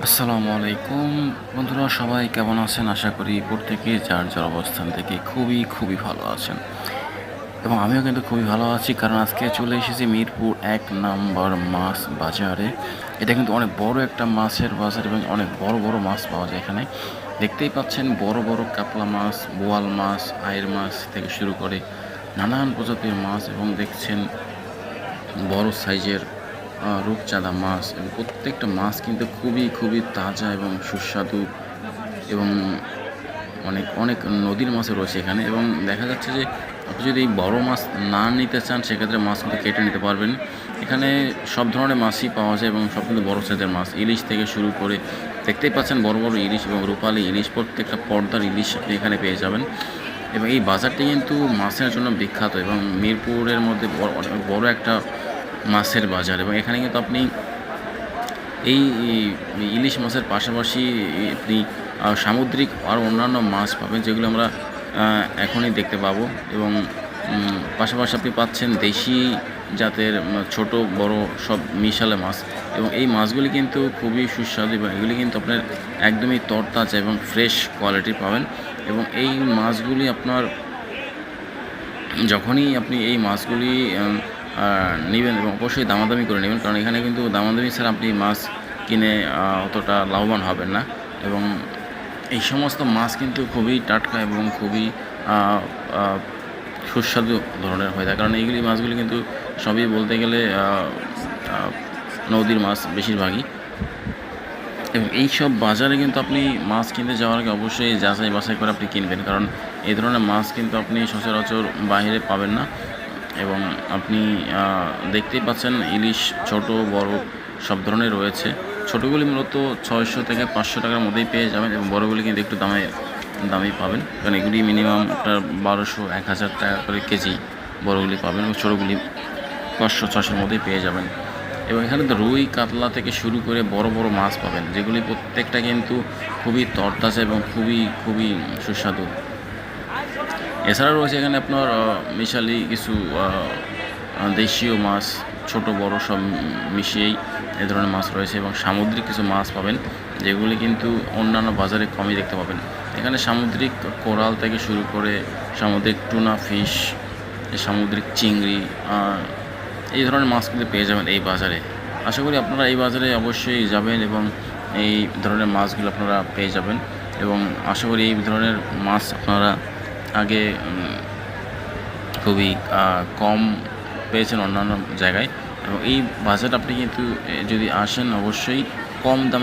আসসালামু আলাইকুম বন্ধুরা, সবাই কেমন আছেন? আশা করি প্রত্যেকে যার যার অবস্থান থেকে খুবই ভালো আছেন এবং আমিও কিন্তু খুবই ভালো আছি, কারণ আজকে চলে এসেছি মিরপুর ১ নম্বর মাছ বাজারে। এটা কিন্তু অনেক বড় একটা মাছের বাজার এবং অনেক বড় মাছ পাওয়া যায় এখানে। দেখতেই পাচ্ছেন বড় কাতলা মাছ, বোয়াল মাছ, আইড় মাছ থেকে শুরু করে নানান প্রজাতির মাছ, এবং দেখছেন বড় সাইজের রূপচাঁদা মাছ, এবং প্রত্যেকটা মাছ কিন্তু খুবই তাজা এবং সুস্বাদু, এবং অনেক নদীর মাছও রয়েছে এখানে। এবং দেখা যাচ্ছে যে আপনি যদি এই বড় মাছ না নিতে চান, সেক্ষেত্রে মাছ কিন্তু কেটে নিতে পারবেন। এখানে সব ধরনের মাছই পাওয়া যায় এবং সব কিন্তু বড় সাইজের মাছ, ইলিশ থেকে শুরু করে দেখতেই পাচ্ছেন বড় ইলিশ এবং রূপালী ইলিশ, প্রত্যেকটা পর্দার ইলিশ আপনি এখানে পেয়ে যাবেন। এবং এই বাজারটি কিন্তু মাছের জন্য বিখ্যাত এবং মিরপুরের মধ্যে অনেক বড় একটা মাছের বাজার। এবং এখানে কিন্তু আপনি এই ইলিশ মাছের পাশাপাশি আপনি সামুদ্রিক আর অন্যান্য মাছ পাবেন, যেগুলো আমরা এখনই দেখতে পাবো। এবং পাশাপাশি আপনি পাচ্ছেন দেশি জাতের ছোট বড় সব মিশালে মাছ, এবং এই মাছগুলি কিন্তু খুবই সুস্বাদু এবং এগুলি কিন্তু আপনার একদমই তরতাজা এবং ফ্রেশ কোয়ালিটির পাবেন। এবং এই মাছগুলি আপনার যখনই আপনি এই মাছগুলি নেবেন, এবং অবশ্যই দামাদামি করে নেবেন, কারণ এখানে কিন্তু দামাদামি ছাড়া আপনি মাছ কিনে অতটা লাভবান হবেন না। এবং এই সমস্ত মাছ কিন্তু খুবই টাটকা এবং খুবই সুস্বাদু ধরনের হয়ে থাকে, কারণ এইগুলি মাছগুলি কিন্তু সবই বলতে গেলে নদীর মাছ বেশিরভাগই। এবং এই সব বাজারে কিন্তু আপনি মাছ কিনতে যাওয়ার আগে অবশ্যই যাচাই বাছাই করে আপনি কিনবেন, কারণ এই ধরনের মাছ কিন্তু আপনি সচরাচর বাইরে পাবেন না। এবং আপনি দেখতেই পাচ্ছেন ইলিশ ছোট বড় সব ধরনের রয়েছে। ছোটোগুলি মূলত 600 থেকে 500 টাকার মধ্যেই পেয়ে যাবেন, এবং বড়গুলি কিন্তু একটু দামি পাবেন, কারণ এগুলি মিনিমাম আপনার 1200-1000 টাকা করে কেজি বড়গুলি পাবেন, এবং ছোটোগুলি 500-600-র মধ্যেই পেয়ে যাবেন। এবং এখানে তো রুই কাতলা থেকে শুরু করে বড় মাছ পাবেন, যেগুলি প্রত্যেকটা কিন্তু খুবই তরতাজা এবং খুবই সুস্বাদু। এছাড়াও রয়েছে এখানে আপনার মিশালি কিছু দেশীয় মাছ, ছোট বড় সব মিশিয়েই এ ধরনের মাছ রয়েছে, এবং সামুদ্রিক কিছু মাছ পাবেন, যেগুলি কিন্তু অন্যান্য বাজারে কমই দেখতে পাবেন। এখানে সামুদ্রিক কোরাল থেকে শুরু করে সামুদ্রিক টুনা ফিশ, সামুদ্রিক চিংড়ি, এই ধরনের মাছ কিন্তু পেয়ে যাবেন এই বাজারে। আশা করি আপনারা এই বাজারে অবশ্যই যাবেন এবং এই ধরনের মাছগুলো আপনারা পেয়ে যাবেন, এবং আশা করি এই ধরনের মাছ আপনারা আগে খুবই কম পেয়েছেন অন্যান্য জায়গায়। এবং এই বাজারে আপনি কিন্তু যদি আসেন অবশ্যই কম দামে